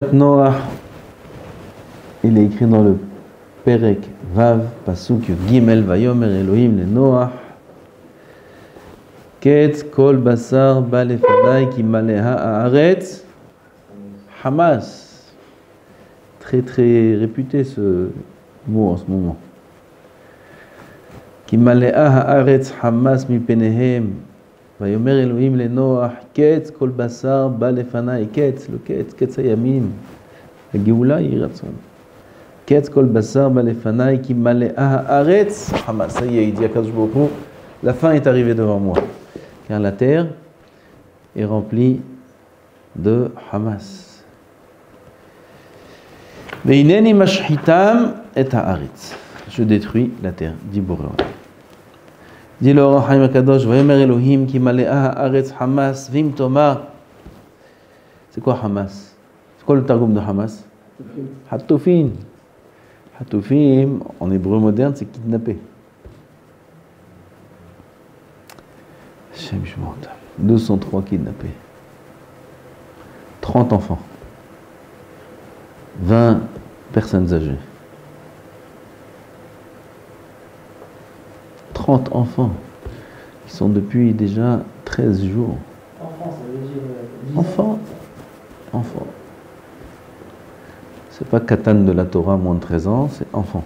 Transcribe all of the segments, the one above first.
Noah, il est écrit dans le Perek Vav, Pasuk Gimel, Vayomer Elohim le Noah, Ketz Kol Basar Balefanai Ki Maleha Haaretz Hamas. Très très réputé ce mot en ce moment. Ki Maleha Haaretz Hamas Mi Penehem, Vayomer Elohim le Noah, Ketz Kol Basar Balefanai, Ketz, le Ketz, Ketz Hayamim. La Géoula, Yiratson. Ketz Kol Basar Balefanai Ki Maleha Haaretz Hamas. Ça y est, il dit à Kadosh Baruch Hu, la fin est arrivée devant moi. Car la terre est remplie de Hamas. Veineni mashhitam et haaretz. Je détruis la terre, dit Boré. Dit le Or HaChaim HaKadosh, Vayomer Elohim ki maleha haaretz Hamas vim tomar. C'est quoi Hamas? C'est quoi le targum de Hamas? Hatufim. Hatufim, en hébreu moderne, c'est kidnappé. 203 kidnappés, 30 enfants, 20 personnes âgées, 30 enfants qui sont depuis déjà 13 jours. Enfant, ça veut dire 10 Enfants. Enfants. C'est pas Katan de la Torah, moins de 13 ans, c'est enfant.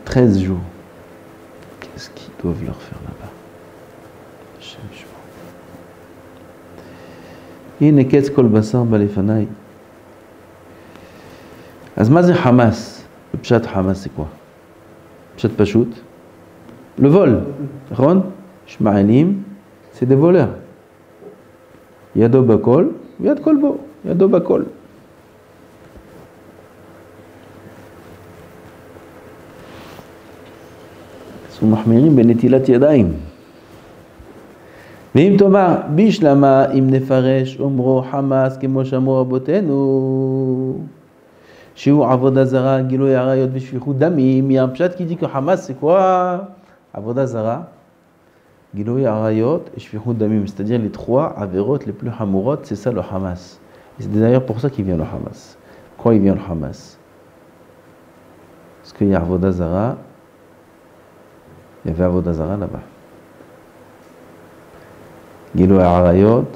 « 13 jours. Qu'est-ce qu'ils doivent leur faire là-bas? Hine ketz kol basar balefanai. Azmaz Hamas. Le pshat Hamas, c'est quoi? Pshat Pashut. Le vol. Ron, Shma'alim, c'est des voleurs. Yado bakol, yad kolbo, yado bakol. מחמירים בנטילת ידיים. ואם תאמר בשלמה אם נפרש אומרו חמאס כמו שאמרו רבותינו שהוא עבודה זרה, גילוי עריות ושפיכות דמים. Il y a un pshat qui dit que Hamas c'est quoi? עבודה זרה, גילוי עריות et שפיכות דמים, c'est-à-dire les trois avérotes les plus hamurot, c'est ça le Hamas. Et c'est d'ailleurs pour ça qu'il vient le Hamas. Pourquoi il vient le Hamas? Parce qu'il y a עבודה זרה. Il y avait Avodah Zara là-bas. Gilou Arayot,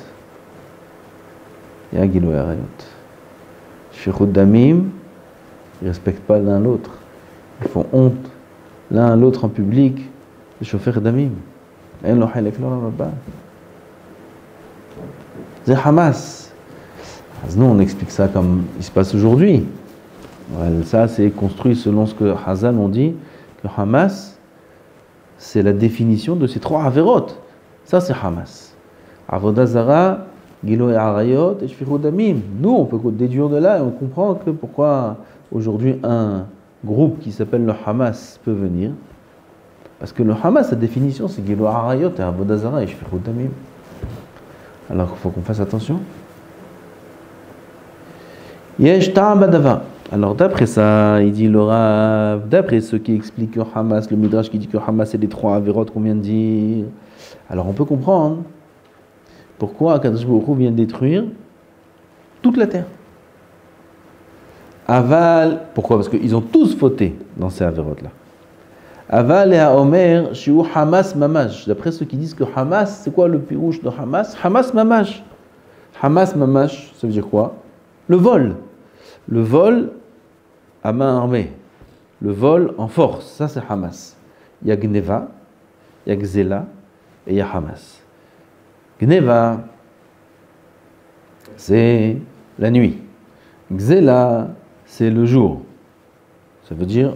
il y a Gilou Arayot. Shfichut Damim, ils ne respectent pas l'un l'autre. Ils font honte l'un à l'autre en public. Le chauffeur Damim. C'est Hamas. Nous, on explique ça comme il se passe aujourd'hui. Ça, c'est construit selon ce que Hazan ont dit, que Hamas, c'est la définition de ces trois avérotes. Ça, c'est Hamas. Avodah Zara, Gilo et Arayot et Shfichut Damim. Nous, on peut déduire de là et on comprend que pourquoi aujourd'hui un groupe qui s'appelle le Hamas peut venir. Parce que le Hamas, sa définition, c'est Gilo et Arayot et Avodah Zara et Shfichut Damim. Alors il faut qu'on fasse attention. Yesh ta'am badavar. Alors d'après ça, il dit le Rav, d'après ceux qui expliquent que Hamas, le Midrash qui dit que Hamas c'est les trois avérotes qu'on vient de dire, alors on peut comprendre pourquoi Kadosh Baruch Hu vient détruire toute la terre. Aval, pourquoi? Parce qu'ils ont tous fauté dans ces avérotes-là. Aval et Haomer, Shiu Hamas Mamash. D'après ceux qui disent que Hamas, c'est quoi le pirouche de Hamas? Hamas Mamash. Hamas Mamash, ça veut dire quoi? Le vol. Le vol à main armée, le vol en force, ça c'est Hamas. Il y a Gneva, il y a Gzela et il y a Hamas. Gneva, c'est la nuit. Gzela, c'est le jour. Ça veut dire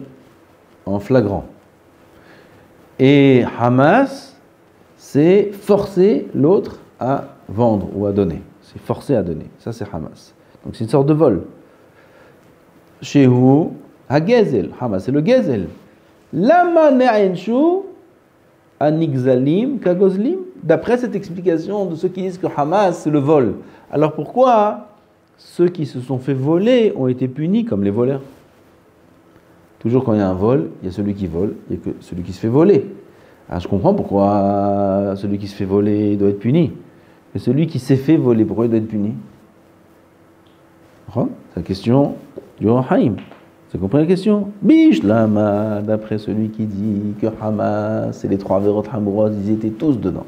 en flagrant. Et Hamas, c'est forcer l'autre à vendre ou à donner. C'est forcer à donner. Ça c'est Hamas. Donc c'est une sorte de vol. Shehu ha-gezel, Hamas c'est le gezel. Lama ne'enshu anigzalim kagozlim. D'après cette explication de ceux qui disent que Hamas c'est le vol, alors pourquoi ceux qui se sont fait voler ont été punis comme les voleurs? Toujours quand il y a un vol, il y a celui qui vole, il y a que celui qui se fait voler. Ah, je comprends pourquoi celui qui se fait voler doit être puni. Mais celui qui s'est fait voler, pourquoi il doit être puni? C'est la question du Haïm. Vous comprenez la question? Bish lama, d'après celui qui dit que Hamas et les 3 Averot Hamouros, ils étaient tous dedans.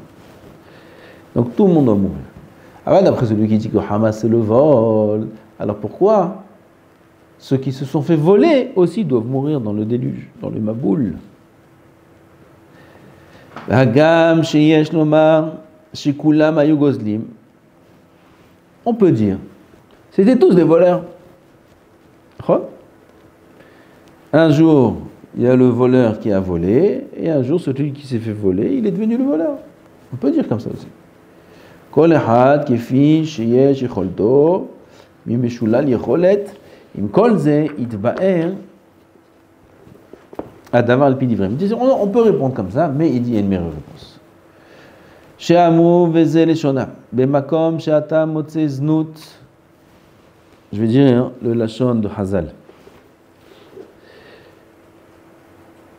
Donc tout le monde doit mourir. Ah, d'après celui qui dit que Hamas c'est le vol, alors pourquoi ceux qui se sont fait voler aussi doivent mourir dans le déluge, dans le Maboul? Hagam sheyesh lomar shikulam ayu gozlim. On peut dire, c'était tous des voleurs. Un jour, il y a le voleur qui a volé, et un jour, celui qui s'est fait voler, il est devenu le voleur. On peut dire comme ça aussi. Kol echad kefi sheyesh yicholto mimeshulal yicholet im kol ze itba'er adavar al pi divrem. On peut répondre comme ça, mais il dit il y a une meilleure réponse. She'amu veze leshona bemakom she'ata motze znut. Je vais dire le lachon de Hazal.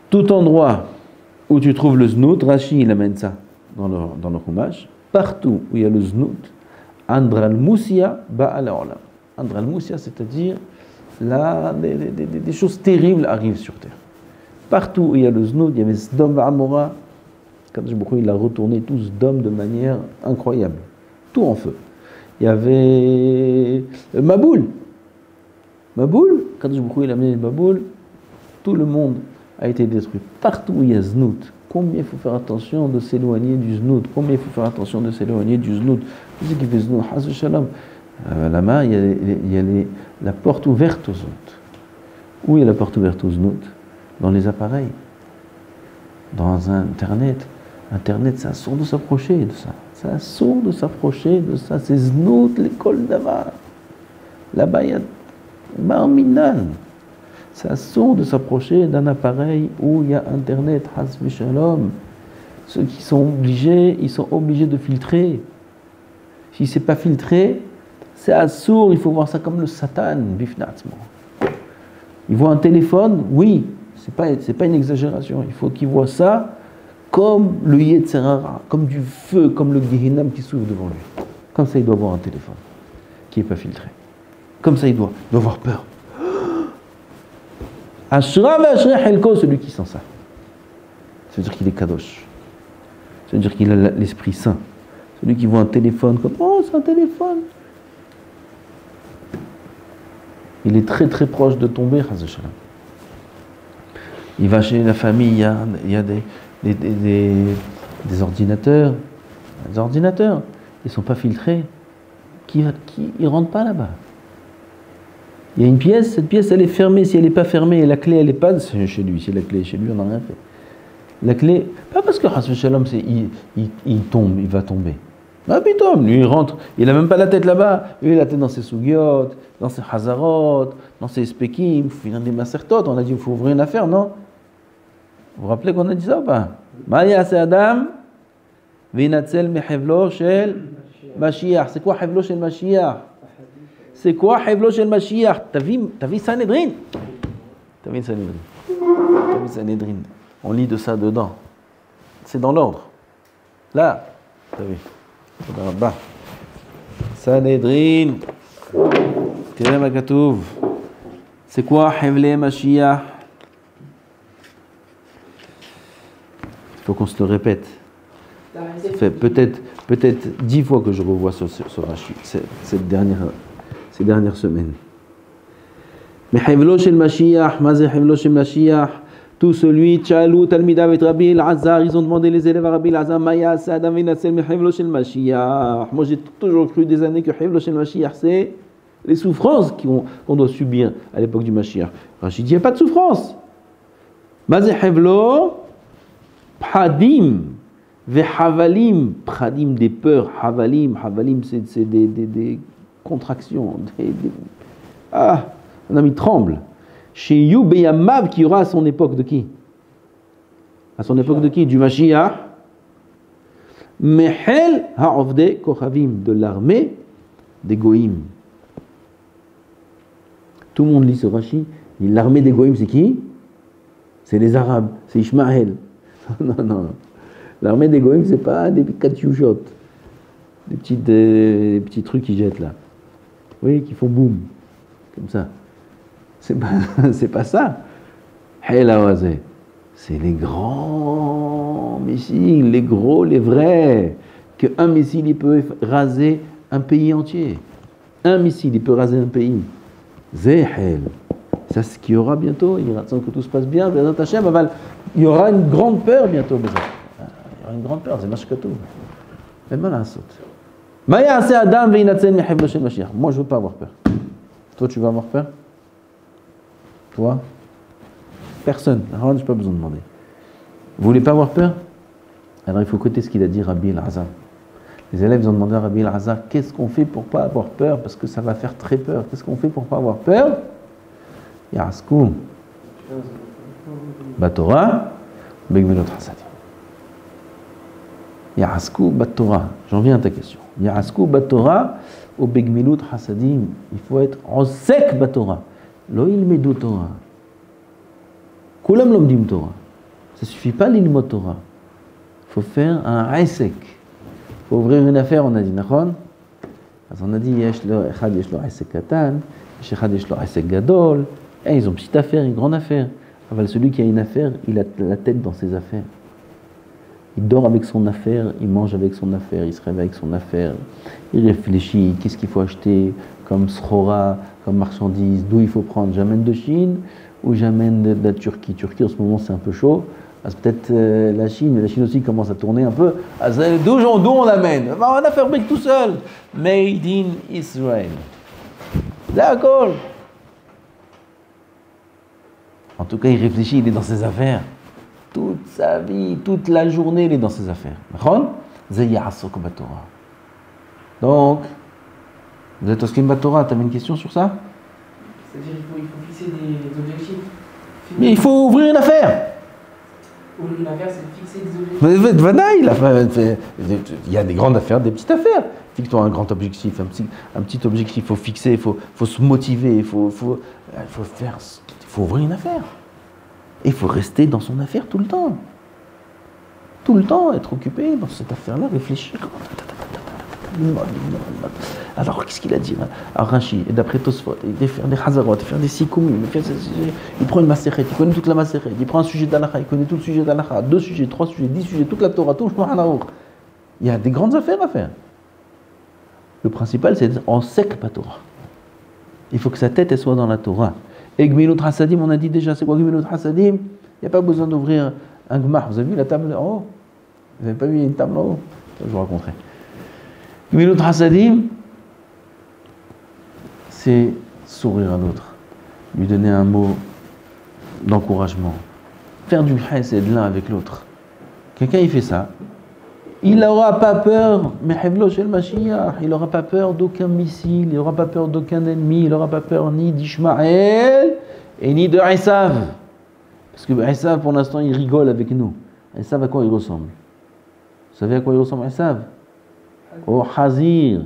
Tout endroit où tu trouves le znout, Rashi il amène ça dans le Chumash, partout où il y a le znout, Andral Moussia Ba'al Olam. Andral Moussia, c'est-à-dire là, des choses terribles arrivent sur terre. Partout où il y a le znout, il y avait Sdom V'Amora, quand il a retourné tout Sdom de manière incroyable, tout en feu. Il y avait Maboul, quand il a amené le Maboul, tout le monde a été détruit. Partout où il y a znout, combien il faut faire attention de s'éloigner du znout? Combien il faut faire attention de s'éloigner du znout? Qui c'est qui fait znout? Hazu shalom. Là-bas, il y a la porte ouverte aux znout. Où est la porte ouverte aux znout? Dans les appareils. Dans Internet. Internet, c'est assourd de s'approcher de ça. C'est assourd de s'approcher de ça. C'est znout, l'école d'Ava. Là-bas, il y a Barminan. C'est assourd de s'approcher d'un appareil où il y a Internet, Has Shalom. Ceux qui sont obligés, ils sont obligés de filtrer. Si c'est pas filtré, c'est assourd, il faut voir ça comme le Satan, bifnatzmo. Ils voient un téléphone, oui, c'est pas une exagération. Il faut qu'ils voient ça comme le Yetzerara, comme du feu, comme le Gehinam qui s'ouvre devant lui. Comme ça, il doit voir un téléphone qui n'est pas filtré. Comme ça, il doit avoir peur. Ashra ve'ashra helko, celui qui sent ça. Ça veut dire qu'il est kadosh. Ça veut dire qu'il a l'esprit saint. Celui qui voit un téléphone comme oh, c'est un téléphone. Il est très très proche de tomber. Il va chez la famille, il y a des ordinateurs. Des ordinateurs, ils ne sont pas filtrés. Ils ne rentrent pas là-bas. Il y a une pièce, cette pièce elle est fermée. Si elle n'est pas fermée et la clé elle n'est pas chez lui, si la clé est chez lui, on n'a rien fait. La clé, pas parce que Hassan Shalom, il tombe, il va tomber. Ah putain, lui il rentre, il n'a même pas la tête là-bas, lui il a la tête dans ses sougiot, dans ses hazarot, dans ses spekim, il faut finir des masertot, on a dit il faut ouvrir une affaire, non? Vous vous rappelez qu'on a dit ça ou pas? Maya c'est Adam, Vinatzel mehevlo shel Mashiach. C'est quoi hevlo shel Mashiach? C'est quoi hevlo shel Mashiach? T'as vu Sanhedrin? T'as vu Sanhedrin? On lit de ça dedans. C'est dans l'ordre. Là, t'as vu? Là-bas. Sanhedrin. Tira ma katouv. C'est quoi hevle Mashiach? Il faut qu'on se le répète. Ça fait peut-être 10 fois que je revois ce Rashi, ces dernières semaines. Mais hevlo shel Mashiach, ma zeh hevlo shel Mashiach? Tout celui, Tchalou, Talmidav et Rabbi El-Azhar, ils ont demandé les élèves à Rabbi El-Azhar, Maya, Sadam, Vinatzel, mais hevlo shel Mashiach. Moi j'ai toujours cru des années que hevlo shel Mashiach, c'est les souffrances qu'on doit subir à l'époque du Mashiach. Rachid dit, il n'y a pas de souffrance. Ma zeh hevlo, Pradim. Havalim, pradim des peurs, havalim c'est des contractions, un ami tremble. Chez Yubeyamav qui aura à son époque de qui? À son époque de qui? Du Mashiach. Mehel ha'ovde kochavim, de l'armée des Goïm. Tout le monde lit ce Rashi. L'armée des Goïm c'est qui? C'est les Arabes, c'est Ishmaël. Non. L'armée des goïms, c'est pas des katyouchotes, des petits trucs qui jettent là. Oui, qui font boum, comme ça. C'est pas ça. C'est les grands missiles, les gros, les vrais. Qu'un missile, il peut raser un pays entier. Un missile, il peut raser un pays. Zéhel. C'est ce qu'il y aura bientôt. Il attend que tout se passe bien. Il y aura une grande peur bientôt. Il y aura une grande peur. C'est mashkatou. Mais mal à sauter. Moi, je veux pas avoir peur. Toi, tu vas avoir peur? Toi? Personne. Je n'ai pas besoin de demander. Vous voulez pas avoir peur? Alors, il faut écouter ce qu'il a dit Rabbi El-Azhar. Les élèves ont demandé à Rabbi El-Azhar, qu'est-ce qu'on fait pour pas avoir peur? Parce que ça va faire très peur. Qu'est-ce qu'on fait pour pas avoir peur? Ya'askou Batora Begmilut Hasadim. Ya'askou Batora. J'en viens à ta question. Ya'askou Batora ou Begmilut Hasadim. Il faut être en sec Batora. Lo ilmedu Torah. Kulam lomdim Torah. Ça suffit pas l'ilmot Torah. Il faut faire un aïsek. Il faut ouvrir une affaire, on a dit, Nachon. On a dit, yesh lo aïsek katan, yesh lo aïsek gadol. Et ils ont une petite affaire, une grande affaire. Alors, celui qui a une affaire, il a la tête dans ses affaires. Il dort avec son affaire, il mange avec son affaire, il se réveille avec son affaire. Il réfléchit, qu'est-ce qu'il faut acheter comme srora, comme marchandise, d'où il faut prendre. J'amène de Chine ou j'amène de la Turquie. Turquie, en ce moment, c'est un peu chaud. Peut-être la Chine, mais la Chine aussi commence à tourner un peu. D'où on l'amène? On la fabrique tout seul. Made in Israel. D'accord. En tout cas, il réfléchit, il est dans ses affaires. Toute sa vie, toute la journée, il est dans ses affaires. Donc, vous êtes au Skim Batora, tu avais une question sur ça? C'est-à-dire qu'il faut fixer des objectifs. Mais il faut ouvrir une affaire. Ouvrir une affaire, c'est fixer des objectifs. Il y a des grandes affaires, des petites affaires. Fixe-toi un grand objectif, un petit objectif, il faut fixer, il faut se motiver, il faut ouvrir une affaire. Et il faut rester dans son affaire tout le temps. Tout le temps, être occupé dans cette affaire-là, réfléchir. Alors, qu'est-ce qu'il a dit là? Rashi, et d'après Tosfot, il va faire des Hazarot, il va faire des Sikoumim, il prend une Maseret, il connaît toute la Maseret, il prend un sujet d'Alakha, il connaît tout le sujet d'Alakha, 2 sujets, 3 sujets, 10 sujets, toute la Torah, tout le Shulchan Aruch. Il y a des grandes affaires à faire. Le principal, c'est d'être en sec, pas Torah. Il faut que sa tête elle soit dans la Torah. Et Gmilut Hasadim, on a dit déjà, c'est quoi Gmilut Hasadim? Il n'y a pas besoin d'ouvrir un Gmar. Vous avez vu la table en haut? Vous n'avez pas vu une table en haut? Je vous raconterai. Gmilut Hasadim, c'est sourire à l'autre, lui donner un mot d'encouragement, faire du chesed l'un avec l'autre. Quelqu'un il fait ça, il n'aura pas peur, il n'aura pas peur d'aucun missile, il n'aura pas peur d'aucun ennemi, il n'aura pas peur ni d'Ishmaël et ni de Esav. Parce que Esav pour l'instant il rigole avec nous. Esav à quoi il ressemble? Vous savez à quoi il ressemble Esav? Au Hazir.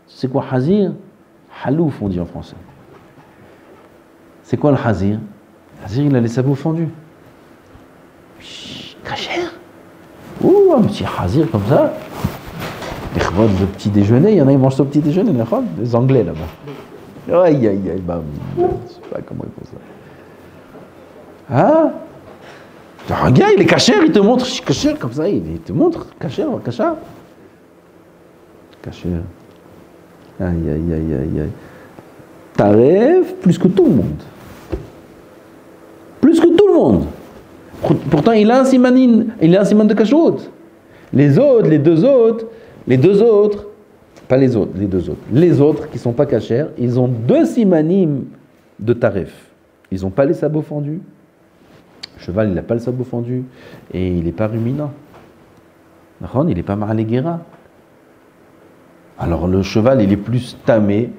C'est quoi Hazir? Halouf, on dit en français. C'est quoi le Hazir? Hazir, il a les sabots fendus. Kacher. Ouh, un petit Hazir comme ça. Les chevaux de petit déjeuner, il y en a, ils mangent ça au petit déjeuner, les Anglais là-bas. Aïe, aïe, aïe, bam. Je sais pas comment ils font ça. Hein? Un gars, il est caché, il te montre, caché comme ça, il te montre, caché. Caché. Aïe, aïe, aïe, aïe, aïe. Taref plus que tout le monde. Plus que tout le monde. Pourtant, il a un siman de kashrut. Les deux autres, pas les autres, les deux autres. Les autres qui ne sont pas cachers, ils ont 2 simanim de taref. Ils n'ont pas les sabots fendus. Le cheval, il n'a pas le sabot fendu. Et il n'est pas ruminant. Il n'est pas marléguera. Alors le cheval, il est plus tamé,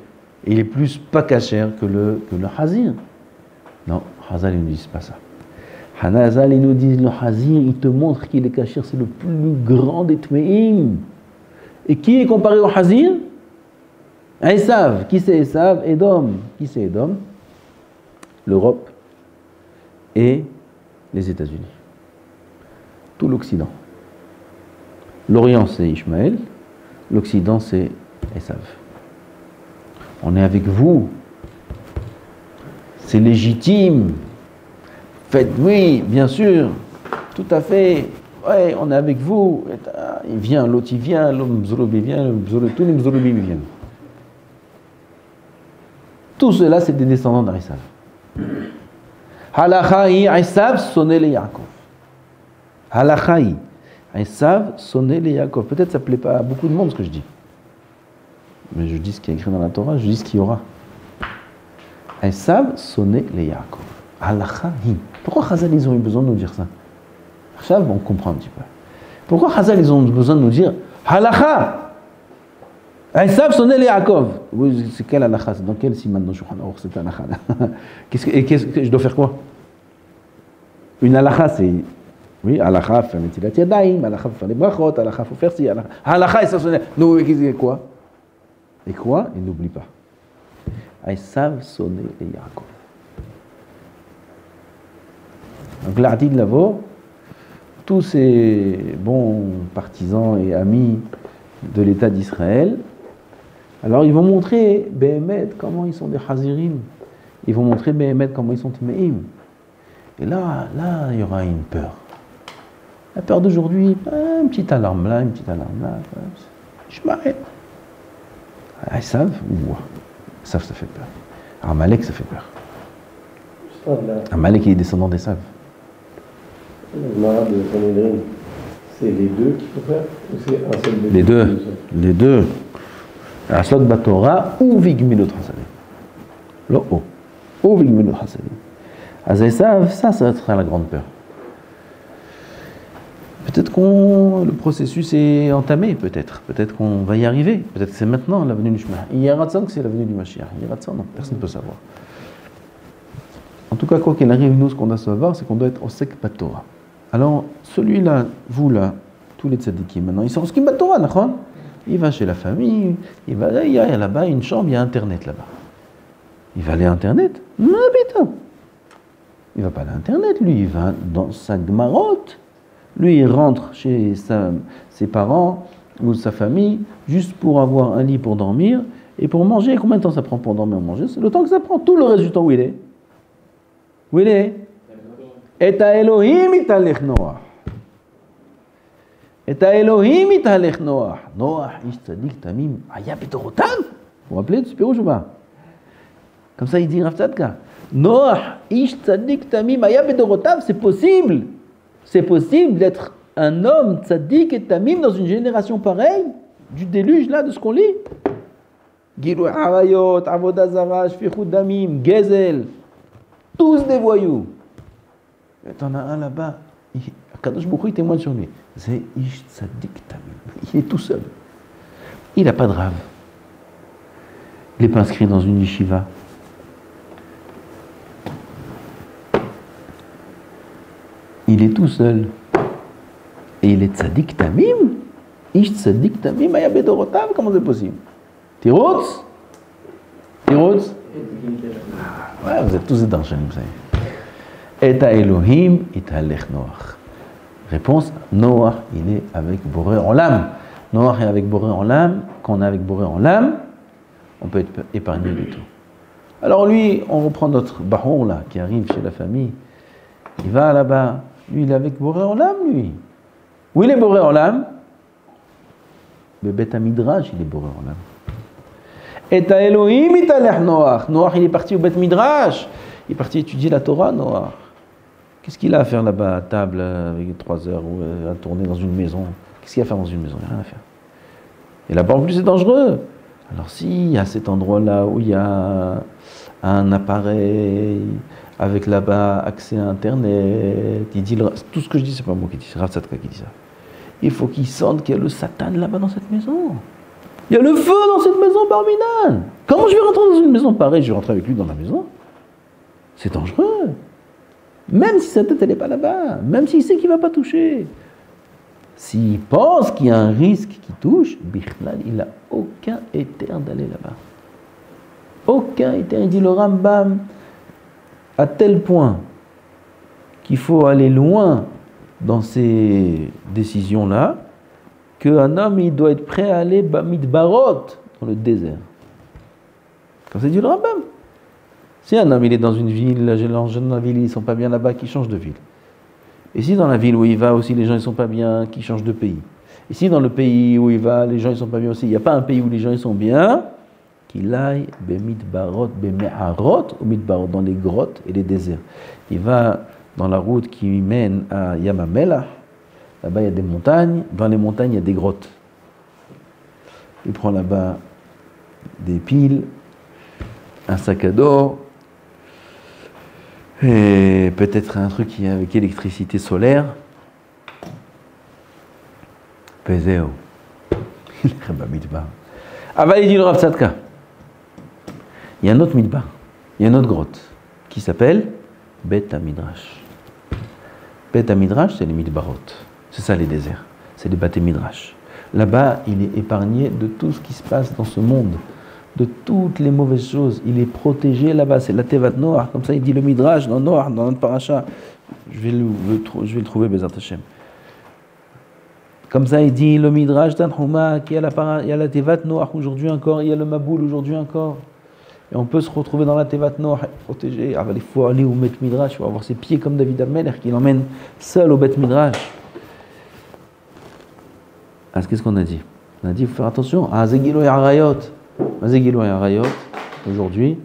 il est plus pas cachère que le hazir. Non, Hazal, ils ne disent pas ça. Hanazal, ils nous disent le hazir, il te montre qu'il est cachère, c'est le plus grand des tmeim. Et qui est comparé au hazir? Esav. Qui c'est Esav? Edom. Qui c'est Edom? L'Europe et les États-Unis. Tout l'Occident. L'Orient, c'est Ishmaël. L'Occident, c'est Esav. On est avec vous. C'est légitime. Faites, oui, bien sûr. Tout à fait. Ouais, on est avec vous. Il vient, l'autre il vient, l'homme Mzorobi vient, tous les Mzorobi viennent. Tout cela, c'est des descendants d'Esav. Halachaï, Esav, sonné les Yaakov. Halachaï, Esav, sonné les Yaakov. Peut-être ça ne plaît pas à beaucoup de monde ce que je dis. Mais je dis ce qui est écrit dans la Torah, je dis ce qu'il y aura. Esav, sonné les Yaakov. Halachaï. Pourquoi Chazal, ils ont eu besoin de nous dire ça? On comprend un petit peu. Pourquoi Chazal, ils ont besoin de nous dire Halacha? Esav, sonné les Yaakov. C'est quel halacha? C'est dans quel siman dans Shulchan Aruch cette halacha? Qu'est-ce que je dois faire quoi? Une halacha, c'est. Oui, halacha, faire netilat yadayim, halacha, faire les brachot, halacha, faut faire ci, halacha, Esav, sonné. Nous, quoi? Et quoi? Et n'oublie pas. Esav, sonné les Yaakov. Donc, l'Adid Lavo, tous ces bons partisans et amis de l'État d'Israël, alors ils vont montrer Behemet comment ils sont des Hazirim, ils vont montrer Behemet comment ils sont Tmeim. Et là, il y aura une peur. La peur d'aujourd'hui, une petite alarme là, je m'arrête. Esav, Esav, ça fait peur. Amalek, ça fait peur. Amalek, il est descendant d'Esav. Le Mara de Sanhedrin, c'est les deux qu'il faut faire ou c'est un seul des deux? Les deux. Aslot Batora ou Vigmilot Hasadim. Lo o. Ou Vigmilot Hasadim. Esav, ça sera la grande peur. Peut-être le processus est entamé, peut-être. Peut-être qu'on va y arriver. Peut-être que c'est maintenant la venue du chemin. Il y a Ratzon que c'est la venue du Mashiach. Il y a Ratzon, non, personne ne peut savoir. En tout cas, quoi qu'il arrive, nous, ce qu'on doit savoir, c'est qu'on doit être Osek Batora. Alors, celui-là, vous là, tous les tzadikim, maintenant, ils sont Osek Batora, d'accord? Il va chez la famille, il y a là-bas une chambre, il y a Internet là-bas. Il va aller à Internet? Non, putain. Il va pas aller à Internet, lui, il va dans sa Gmarot. Lui, il rentre chez ses parents ou sa famille juste pour avoir un lit pour dormir et pour manger. Combien de temps ça prend pour dormir et manger? C'est le temps que ça prend. Tout le reste du temps, où il est? Où il est? Et à Elohim italech Noach. Et à Elohim italech Noach. Noach, ish tzadik tamim, aya bedorotav. Vous vous rappelez de ce pirouche ou pas? Comme ça, il dit Rav Tzadka. Noach, ish tzadik tamim, aya bedorotav. C'est possible. C'est possible d'être un homme tzaddik et tamim dans une génération pareille, du déluge là, de ce qu'on lit. Gilou harayot, avodah zara, shfichut damim, gezel. Tous des voyous. Et t'en as un là-bas, Kadosh Baruch Hu, il témoigne sur lui. C'est Ish Tzadik Tamim. Il est tout seul. Il n'a pas de rave. Il n'est pas inscrit dans une yeshiva. Il est tout seul. Et il est Tzadik Tamim. Ish Tzadik Tamim, Aya Bedorotav. Comment c'est possible? Tirotz? Tirotz? Ouais, vous êtes tous des dangereux, vous savez. Et à Elohim, italech Noach. Réponse, Noach, il est avec Boré en l'âme. Noach est avec Boré en l'âme. Quand on est avec Boré en l'âme, on peut être épargné du tout. Alors lui, on reprend notre baron là, qui arrive chez la famille. Il va là-bas. Lui, il est avec Boré en l'âme, lui. Où il est Boré en l'âme? Le Beth Midrash, il est Boré en l'âme. Et à Elohim, italech Noach. Noach, il est parti au Beth Midrash. Il est parti étudier la Torah, Noach. Qu'est-ce qu'il a à faire là-bas, à table, avec 3 heures, ou à tourner dans une maison? Qu'est-ce qu'il y a à faire dans une maison? Il n'y a rien à faire. Et là-bas, en plus, c'est dangereux. Alors, s'il y a cet endroit-là où il y a un appareil, avec là-bas accès à Internet, il dit, tout ce que je dis, c'est pas moi qui dis, c'est Rav Tzadka qui dit ça. Il faut qu'il sente qu'il y a le Satan là-bas dans cette maison. Il y a le feu dans cette maison, Barminan. Comment je vais rentrer dans une maison pareille? Je vais rentrer avec lui dans la maison. C'est dangereux. Même si sa tête, elle n'est pas là-bas. Même s'il sait qu'il ne va pas toucher. S'il pense qu'il y a un risque qui touche, Bichlal, il n'a aucun éther d'aller là-bas. Aucun éther. Il dit le Rambam, à tel point qu'il faut aller loin dans ces décisions-là, qu'un homme il doit être prêt à aller Bamidbarot, dans le désert. Comme c'est dit le Rambam. Si un homme il est dans une ville, les gens dans la ville ils sont pas bien là-bas, qu'il change de ville. Et si dans la ville où il va aussi les gens ils sont pas bien, qu'il change de pays. Et si dans le pays où il va les gens ils sont pas bien aussi, il n'y a pas un pays où les gens ils sont bien, qu'il aille Bemidbarot, Bemeharot, ou Midbarot, dans les grottes et les déserts. Il va dans la route qui mène à Yamamela, là-bas il y a des montagnes, dans les montagnes il y a des grottes. Il prend là-bas des piles, un sac à dos, et peut-être un truc qui est avec électricité solaire. Peseo. Il dit le Rav Tzadka. Il y a un autre midbar, il y a une autre grotte qui s'appelle Bet HaMidrash. Bet HaMidrash, c'est les midbarot. C'est ça les déserts. C'est les Bate Midrash. Là-bas, il est épargné de tout ce qui se passe dans ce monde, de toutes les mauvaises choses. Il est protégé là-bas. C'est la Tevat Noach. Comme ça, il dit le Midrash dans Noach, dans notre paracha. Je vais le trouver, Bezat Hashem. Comme ça, il dit le Midrash d'Anhouma, il y a la Tevat Noach aujourd'hui encore, il y a le Maboul aujourd'hui encore. Et on peut se retrouver dans la Tevat Noach protégé. Alors, il faut aller au Bet Midrash, il faut avoir ses pieds comme David Amelech qui l'emmène seul au Bet Midrash. Alors, qu'est-ce qu'on a dit? On a dit, il faut faire attention. Ah, Zegilo et Arayot. Zegilo et Arayot, aujourd'hui.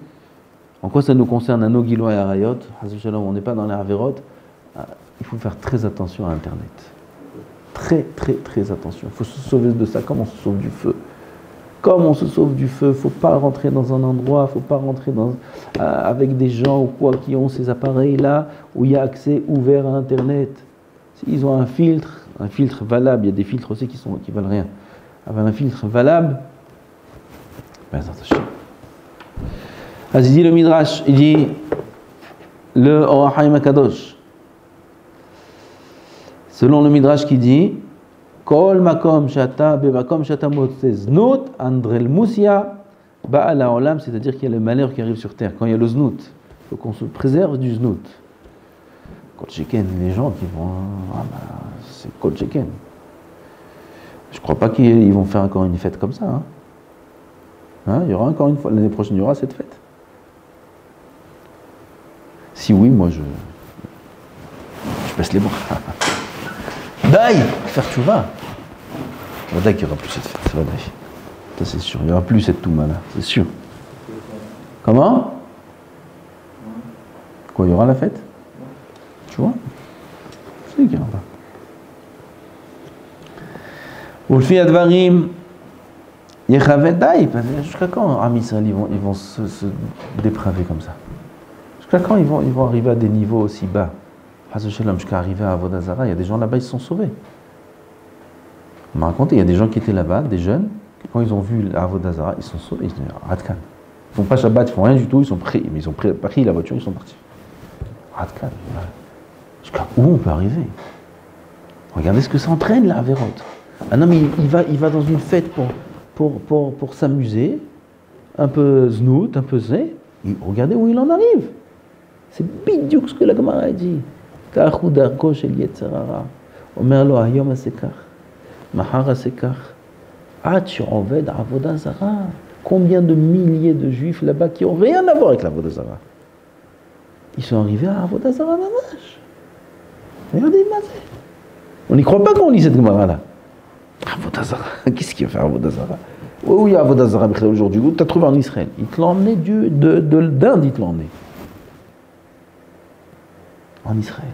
En quoi ça nous concerne à nos Gilo et Arayot? On n'est pas dans les Averot. Il faut faire très attention à Internet. Très, très, très attention. Il faut se sauver de ça comme on se sauve du feu. Comme on se sauve du feu, il ne faut pas rentrer dans un endroit, il ne faut pas rentrer avec des gens ou quoi qui ont ces appareils-là où il y a accès ouvert à Internet. S'ils ont un filtre valable, il y a des filtres aussi qui valent rien. Avec un filtre valable, ben attention. Il dit le Midrash, il dit le Or HaChaim HaKadosh. Selon le Midrash qui dit Kol makom shata bevakom shata motze znut andrel musia ba'al ha'olam, c'est-à-dire qu'il y a le malheur qui arrive sur terre. Quand il y a le znut, il faut qu'on se préserve du znut. Kol sheken, les gens qui vont, c'est kol sheken. Je ne crois pas qu'ils vont faire encore une fête comme ça. Il y aura encore une fois, l'année prochaine, il y aura cette fête. Si oui, moi je baisse les bras. Daï, faire tchouva. Daï qu'il n'y aura plus cette fête, c'est vrai. Ça c'est sûr, il n'y aura plus cette touma là, c'est sûr. Comment? Quoi, il y aura la fête? Tu vois? Je sais qu'il n'y aura pas. Ulfi advarim yechavet daï. Jusqu'à quand, Am Israël, ils vont se dépraver comme ça? Jusqu'à quand ils vont arriver à des niveaux aussi bas? Jusqu'à arriver à Avodah Zarah, il y a des gens là-bas, ils se sont sauvés. On m'a raconté, il y a des gens qui étaient là-bas, des jeunes, quand ils ont vu Avodah Zarah, ils se sont sauvés. Ils se disent, Radkan. Ils ne font pas Shabbat, ils ne font rien du tout, ils sont pris, mais ils ont pris la voiture, ils sont partis. Radkan. Jusqu'à où on peut arriver? Regardez ce que ça entraîne, la Averot. Un homme, il va dans une fête pour s'amuser, un peu znout, un peu zé. Regardez où il en arrive. C'est bidiouk ce que la Gemara a dit. Kachou darko shel yetzer hara. Omer lo hayom hasekach, mahar hasekach, ad she'oved avodah zara. Combien de milliers de juifs là-bas qui n'ont rien à voir avec l'avodah zara? Ils sont arrivés à avodah zara mamash. Regardez, on n'y croit pas quand on lit cette Gemara-là. Avodah zara, qu'est-ce qu'il va faire avodah zara? Où il y a avodah zara aujourd'hui? Où tu as trouvé en Israël? Il te l'a emmené d'Inde, il te l'a emmené. En Israël.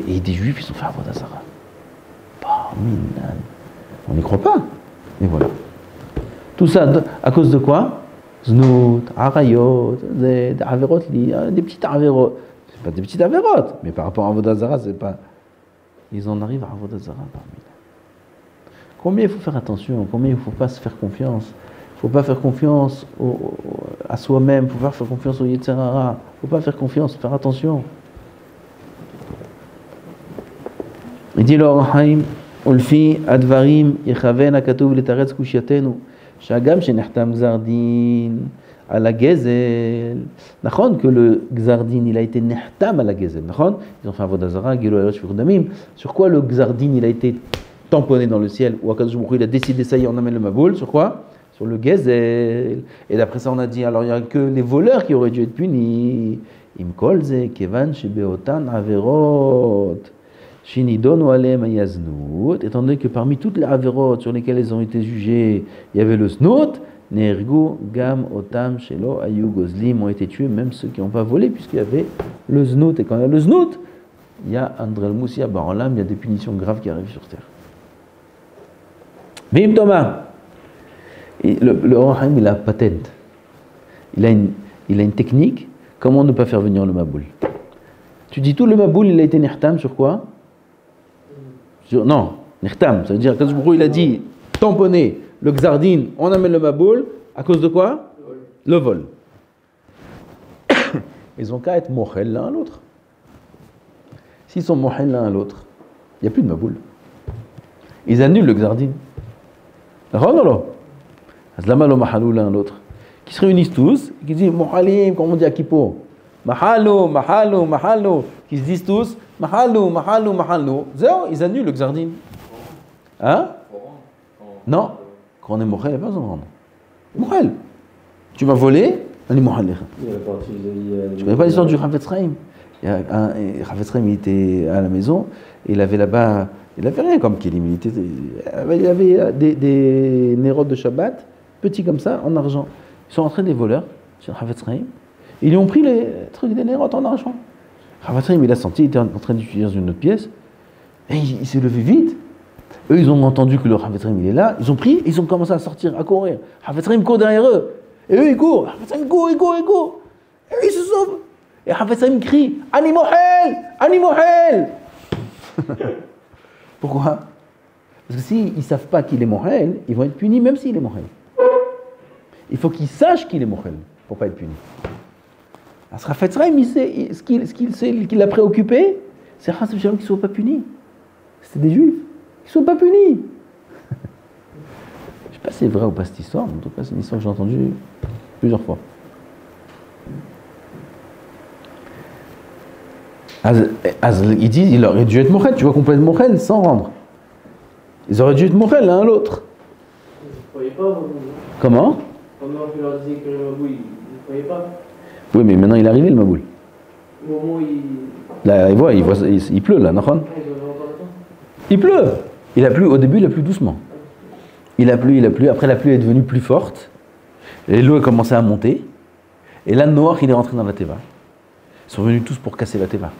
Et des juifs, ils ont fait avodah zara. On n'y croit pas. Et voilà. Tout ça, à cause de quoi? Znout, arayot, des averot, des petites averot. C'est pas des petites averot, mais par rapport à avodah zara, c'est pas. Ils en arrivent à avodah zara parmi eux. Combien il faut faire attention? Combien il ne faut pas se faire confiance? Il ne faut pas faire confiance à soi-même. Il ne faut pas faire confiance au yetzer hara. Il ne faut pas faire confiance, faire attention. Il dit l'Or HaChaim, Ulfi advarim yechaven hakatuv letaretz kushyatenu, shagam shenechtam gzardin à la gezel. Nachon que le gzardin il a été nechtam à la gezel. Nachon, ils ont fait avodah zara, gilo erosh v'chodamim. Sur quoi le gzardin il a été tamponné dans le ciel, ou Akadosh Baruch Hu, il a décidé, ça y est, on amène le Maboul, sur quoi? Sur le Gezel. Et d'après ça, on a dit, alors il n'y a que les voleurs qui auraient dû être punis. Imkolze, Kevan, Shebeotan, Averot, Shinidon ou Alem Ayaznut, étant donné que parmi toutes les Averot sur lesquelles ils ont été jugés, il y avait le Snout, Nergu, Gam, Otam, Shelo, Ayou, Gozlim ont été tués, même ceux qui n'ont pas volé, puisqu'il y avait le Snout. Et quand il y a le Snout, il y a Andrel Moussia, Barolam, il y a des punitions graves qui arrivent sur terre. Bim Thomas, le Orahaim, il a patente. Il a une technique, comment ne pas faire venir le Maboul. Tu dis tout le Maboul, il a été Nihtam sur quoi? Non, Nihtam, ça veut dire qu'Akadosh Baruch Hu, il a dit tamponner le Xardin, on amène le Maboul, à cause de quoi? Le vol. Ils ont qu'à être Mohel l'un à l'autre. S'ils sont Mohel l'un à l'autre, il n'y a plus de Maboul. Ils annulent le Xardin. D'accord? Azlama lo mahalou l'un à l'autre. Qui se réunissent tous, qui disent Mohalim, comme on dit à Kippo. Mahalo, mahalo, mahalo. Qui se disent tous Mahalo, mahalo, mahalo. Zéro, ils annulent le Xardin. Hein? Non. Quand on est Mohel, il n'y a pas besoin de rendre. Mohel. Tu m'as volé, on est Mohel. Tu ne connais pas l'histoire du Chavetz Chaim? Chavetz Chaim, il était à la maison, et il avait là-bas, il n'avait rien comme Kélim, il avait des nérodes de Shabbat, petits comme ça, en argent. Ils sont rentrés des voleurs sur Chavetz Chaim, ils lui ont pris les trucs des nérodes en argent. Chavetz Chaim, il a senti, il était en train d'utiliser une autre pièce, et il s'est levé vite. Eux, ils ont entendu que le Chavetz Chaim, il est là, ils ont pris, ils ont commencé à sortir, à courir. Chavetz Chaim court derrière eux, et eux, ils courent. Chavetz Chaim court, ils courent. Et eux, ils se sauvent. Et Chavetz Chaim crie Ani Mohel, Ani Mohel. Pourquoi? Parce que s'ils ne savent pas qu'il est Mohel, ils vont être punis même s'il est Mohel. Il faut qu'ils sachent qu'il est Mohel pour ne pas être puni. Chavetz Chaim, il sait, ce qui l'a préoccupé, c'est qu'ils ne soient pas punis. C'était des juifs. Ils ne sont pas punis. Je ne sais pas si c'est vrai ou pas cette histoire, mais en tout cas, c'est une histoire que j'ai entendue plusieurs fois. Ils disent qu'il aurait dû être Mohel, tu vois qu'on peut être Mohel sans rendre. Ils auraient dû être Mohel l'un à l'autre. Ils ne croyaient pas. Comment? Pendant que je leur disais que le Maboul, ils ne croyaient pas. Oui, mais maintenant il est arrivé le Maboul. Au moment où Là, il pleut là, Nahon. Il pleut. Il a plu, au début il a plu doucement. Il a plu, après la pluie est devenue plus forte. Et l'eau a commencé à monter. Et là, Noach, il est rentré dans la Teva. Ils sont venus tous pour casser la Teva.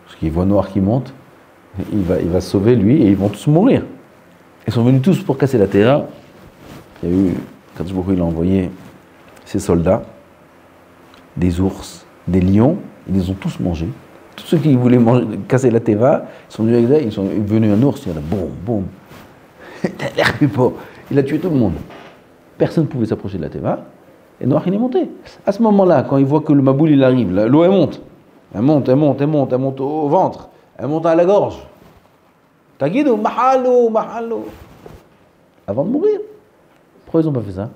Parce qu'ils voient Noach qui monte, il va se sauver lui et ils vont tous mourir. Ils sont venus tous pour casser la Teva. Il y a eu, quand il a envoyé ses soldats, des ours, des lions, ils les ont tous mangés. Tous ceux qui voulaient casser la Teva, ils sont venus avec ça, ils sont venus un ours, il y en a boum, boum. Il a tué tout le monde. Personne ne pouvait s'approcher de la Teva. Et Noach, il est monté. À ce moment-là, quand il voit que le Maboul, il arrive, l'eau, elle monte. Elle monte au ventre. Elle monte à la gorge. Taguidou, mahalo, mahalo. Avant de mourir. Pourquoi ils n'ont pas fait ça?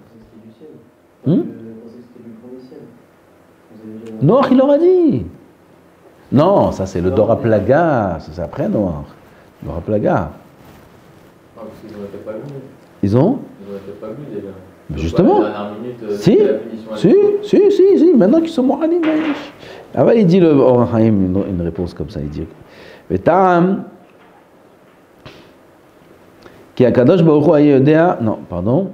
Noach, il leur a dit. Non, ça c'est le Dora Plaga. Ça c'est après Noach. Dora Plaga. Ils ont pas vu déjà. Justement. Si, maintenant qu'ils sont Mohalim. Ah ouais, il dit le Orahaim une réponse comme ça, il dit Vetam ki Akadosh Baruch Hu haya yodea, non, pardon.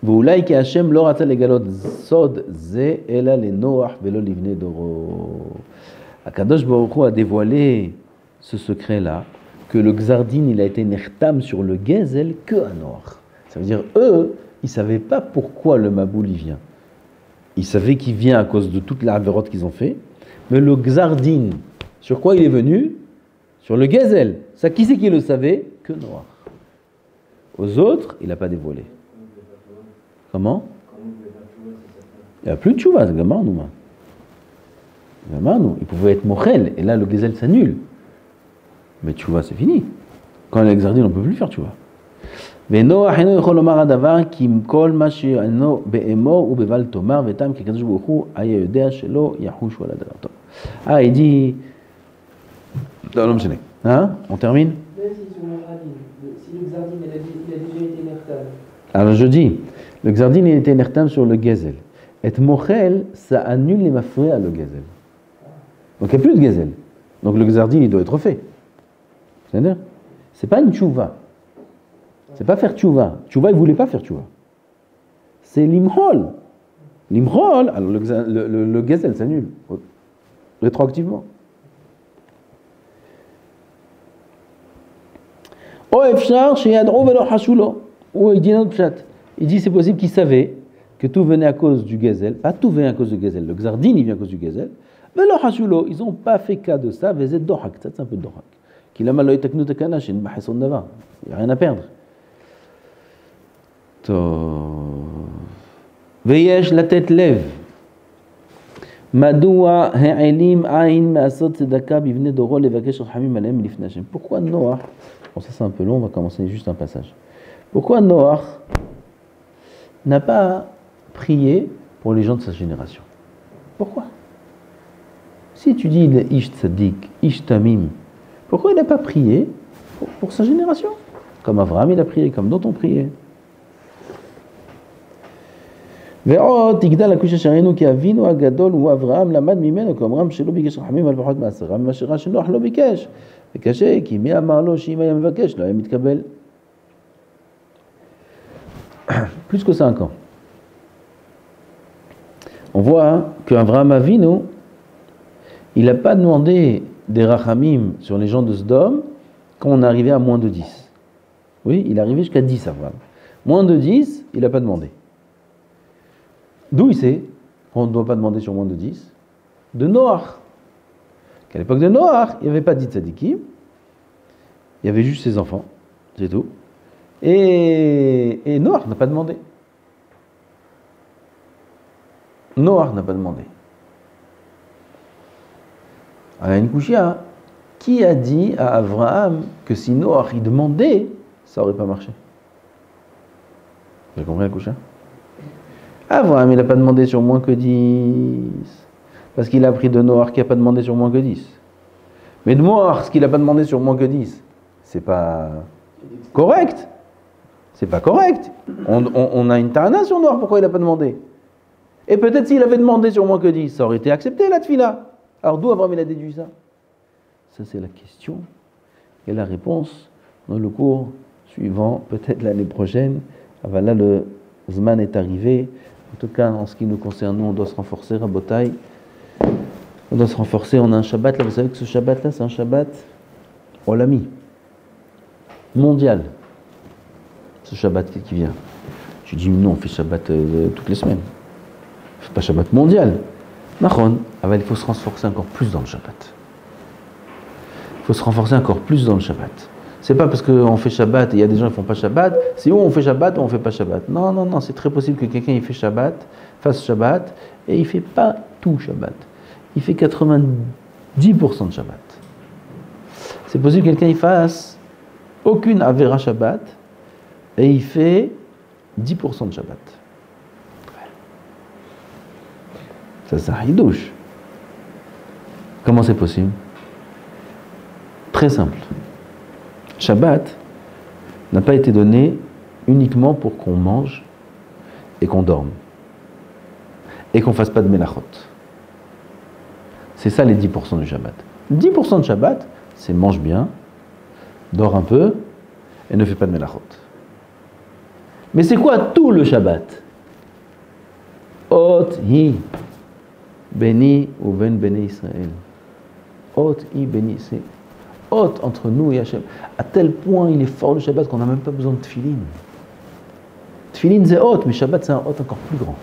Veulai ki Hashem lo ratza legalot sod ze ela leNoach velo livnei doro. Akadosh Baruch Hu a dévoilé ce secret-là, que le Xardin, il a été nechtam sur le Gezel que à Noach. Ça veut dire, eux, ils ne savaient pas pourquoi le Maboul y vient. Ils savaient qu'il vient à cause de toute la avérote qu'ils ont fait. Mais le Xardin, sur quoi il est venu? Sur le Gezel. Ça, qui c'est qui le savait? Que Noach. Aux autres, il n'a pas dévoilé. Comment? Il n'y a plus de tchouva, c'est Gamarnou. Il pouvait être Mochel, et là le Gezel s'annule. Mais tchouva, c'est fini. Quand il y a Xardin, on ne peut plus faire tchouva. ונוח אינו יכול לומר הדבר כי כל מה שאינו באמור ובבל תאמר ותם כי הקדוש ברוך הוא היה יודע שלא יחושו על הדבר. Il dit... Non, non, on termine? Xardin, il a déjà été Nertam. Alors je dis, le Xardin il était Nertam sur le Gezel. Et Mochel, ça annule les mafoués à le Gezel. Donc il n'y a plus de Gezel. Donc le Xardin il doit être fait. C'est-à-dire, c'est pas une tchouva. C'est pas faire tchouva. Tchouva, il ne voulait pas faire tchouva. C'est l'imhol. L'imhol, alors le Gezel s'annule rétroactivement. Ou il dit notre chat. Il dit c'est possible qu'il savait que tout venait à cause du Gezel. Pas tout venait à cause du Gezel. Le Xardin il vient à cause du Gezel. Mais le Hasulo, ils n'ont pas fait cas de ça. Mais c'est Dohak. C'est un peu Dohak. Qu'il a mal à teknu tekanash, il n'y a rien à perdre. Veyesh la tête lève. Madoua ha'elim aïn ma'asot tzedaka bivne doro levakesh rachamim alem lifnashem. Pourquoi Noach? Bon, ça c'est un peu long, on va commencer juste un passage. Pourquoi Noach n'a pas prié pour les gens de sa génération? Pourquoi? Si tu dis le Ish Tzadik, Ish Tamim, pourquoi il n'a pas prié pour sa génération? Comme Abraham il a prié, comme d'autres ont prié. ועוד תגדל הקושה שראינו כי אבינו הגדול הוא אברהם למד ממנו כאומרם שלא ביקש רחמים על פחות מעשרה ממה שראה שנוח לא ביקש וקשה כי מי אמר לו שאם היה מבקש לא היה מתקבל. Plus que 5 ans. On voit qu'Avraham Avinu il n'a pas demandé des rachamim sur les gens de Sodome quand on est arrivé à moins de 10. Oui, il est arrivé jusqu'à 10 Avraham. Moins de 10, il n'a pas demandé. D'où il sait qu'on ne doit pas demander sur moins de 10? De Noach. Qu'à l'époque de Noach, il n'y avait pas dit tzadikim, il y avait juste ses enfants, c'est tout. Et Noach n'a pas demandé. Noach n'a pas demandé. Alors, une couchia, qui a dit à Abraham que si Noach il demandait, ça n'aurait pas marché? Vous avez compris la couchia? Abraham, il n'a pas demandé sur moins que 10. Parce qu'il a appris de Noach qui n'a pas demandé sur moins que 10. Mais de Noach, ce qu'il n'a pas demandé sur moins que 10, c'est pas correct. C'est pas correct. On a une ta'ana sur Noach, pourquoi il n'a pas demandé? Et peut-être s'il avait demandé sur moins que 10, ça aurait été accepté la tefila. Alors d'où Abraham il a déduit ça? Ça c'est la question. Et la réponse dans le cours suivant, peut-être l'année prochaine. Ah ben là le Zman est arrivé. En tout cas, en ce qui nous concerne, nous, on doit se renforcer, Rabotai. On doit se renforcer. On a un Shabbat, là, vous savez que ce Shabbat-là, c'est un Shabbat Olami, mondial. Ce Shabbat qui vient. Je dis, non, on fait Shabbat toutes les semaines. On ne fait pas Shabbat mondial. Mahon, il faut se renforcer encore plus dans le Shabbat. Il faut se renforcer encore plus dans le Shabbat. C'est pas parce qu'on fait Shabbat et il y a des gens qui ne font pas Shabbat, c'est où on fait Shabbat ou on ne fait pas Shabbat. Non, non, non, c'est très possible que quelqu'un il fait Shabbat, fasse Shabbat, et il ne fait pas tout Shabbat. Il fait 90% de Shabbat. C'est possible que quelqu'un il fasse aucune Avera Shabbat, et il fait 10% de Shabbat. Ça, c'est un hidouche. Comment c'est possible? Très simple. Shabbat n'a pas été donné uniquement pour qu'on mange et qu'on dorme et qu'on ne fasse pas de melachot. C'est ça les 10% du Shabbat. 10% de Shabbat, c'est mange bien, dors un peu et ne fais pas de melachot. Mais c'est quoi tout le Shabbat? Ot hi beni ou ben beni Israël. Ot hi beni Israël. Hôte entre nous et Hachem. À tel point il est fort le Shabbat qu'on n'a même pas besoin de tefilin. Tefilin c'est hôte, mais Shabbat c'est un hôte encore plus grand.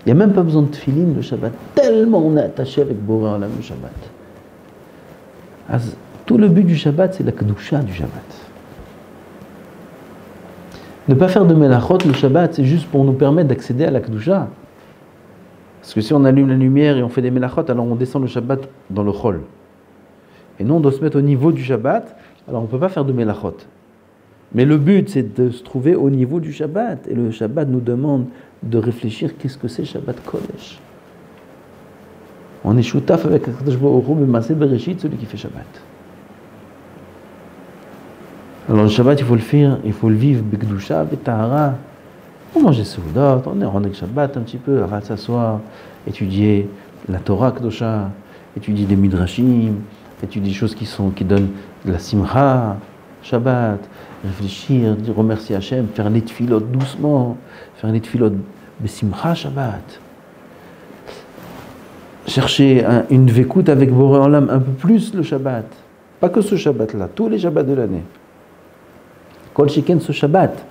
Il n'y a même pas besoin de tefilin le Shabbat. Tellement on est attaché avec Boré Olam le Shabbat. Tout le but du Shabbat c'est la kedusha du Shabbat. Ne pas faire de melachot le Shabbat c'est juste pour nous permettre d'accéder à la kedusha. Parce que si on allume la lumière et on fait des melachot, alors on descend le Shabbat dans le chol. Et nous, on doit se mettre au niveau du Shabbat, alors on ne peut pas faire de melachot. Mais le but, c'est de se trouver au niveau du Shabbat. Et le Shabbat nous demande de réfléchir qu'est-ce que c'est Shabbat Kodesh. On est shoutaf avec Akadosh Baruch Hu, B'Maaseh Bereshit, celui qui fait Shabbat. Alors le Shabbat, il faut le vivre Bekdusha, Betahara. On mange des Seudot, on est rendu Shabbat un petit peu, on va s'asseoir, étudier la Torah Kedosha, étudier des Midrashim, étudier des choses qui donnent de la Simcha, Shabbat, réfléchir, dire remercier Hachem, faire les tefilot doucement, faire les tefilot Besimcha Shabbat. Chercher une vécoute avec Boré Olam un peu plus le Shabbat. Pas que ce Shabbat-là, tous les Shabbats de l'année. Kol Sheken ce Shabbat.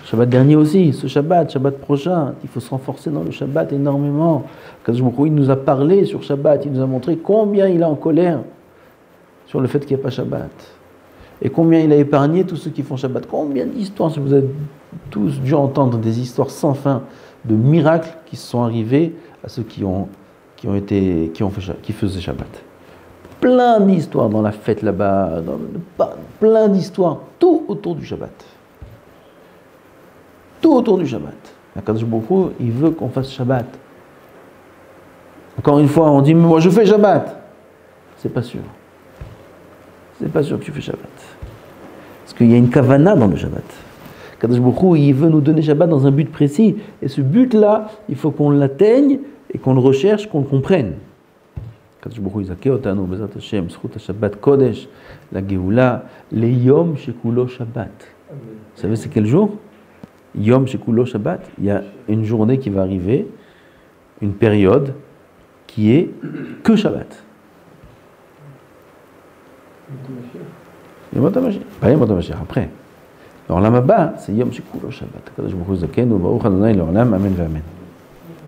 Shabbat dernier aussi, ce Shabbat prochain. Il faut se renforcer dans le Shabbat énormément. Kadosh Baruch Hu, il nous a parlé sur Shabbat, il nous a montré combien il est en colère sur le fait qu'il n'y a pas Shabbat. Et combien il a épargné tous ceux qui font Shabbat. Combien d'histoires, vous avez tous dû entendre des histoires sans fin de miracles qui se sont arrivés à ceux qui faisaient Shabbat. Plein d'histoires dans la fête là-bas, plein d'histoires, tout autour du Shabbat. Tout autour du Shabbat. Kadosh Baruch Hu, il veut qu'on fasse Shabbat. Encore une fois, on dit, mais moi je fais Shabbat. C'est pas sûr. C'est pas sûr que tu fais Shabbat. Parce qu'il y a une kavana dans le Shabbat. Kadosh Baruch Hu, il veut nous donner Shabbat dans un but précis. Et ce but-là, il faut qu'on l'atteigne et qu'on le recherche, qu'on le comprenne. Kadosh Baruch Hu, Izakeh otanu, Bezrat Hashem, Zchut Shabbat Kodesh, la Geoula, les Yom Shekulo Shabbat. Vous savez c'est quel jour? Yom Shekulo Shabbat. Il y a une journée qui va arriver, une période qui est que Shabbat. Yom HaMashiach. Pas Yom HaMashiach, après. Alors là-bas, c'est Yom Shekulo Shabbat. Kadosh Baruch Hu Zakenu, Baruch Adonai L'Olam, Amen V'Amen.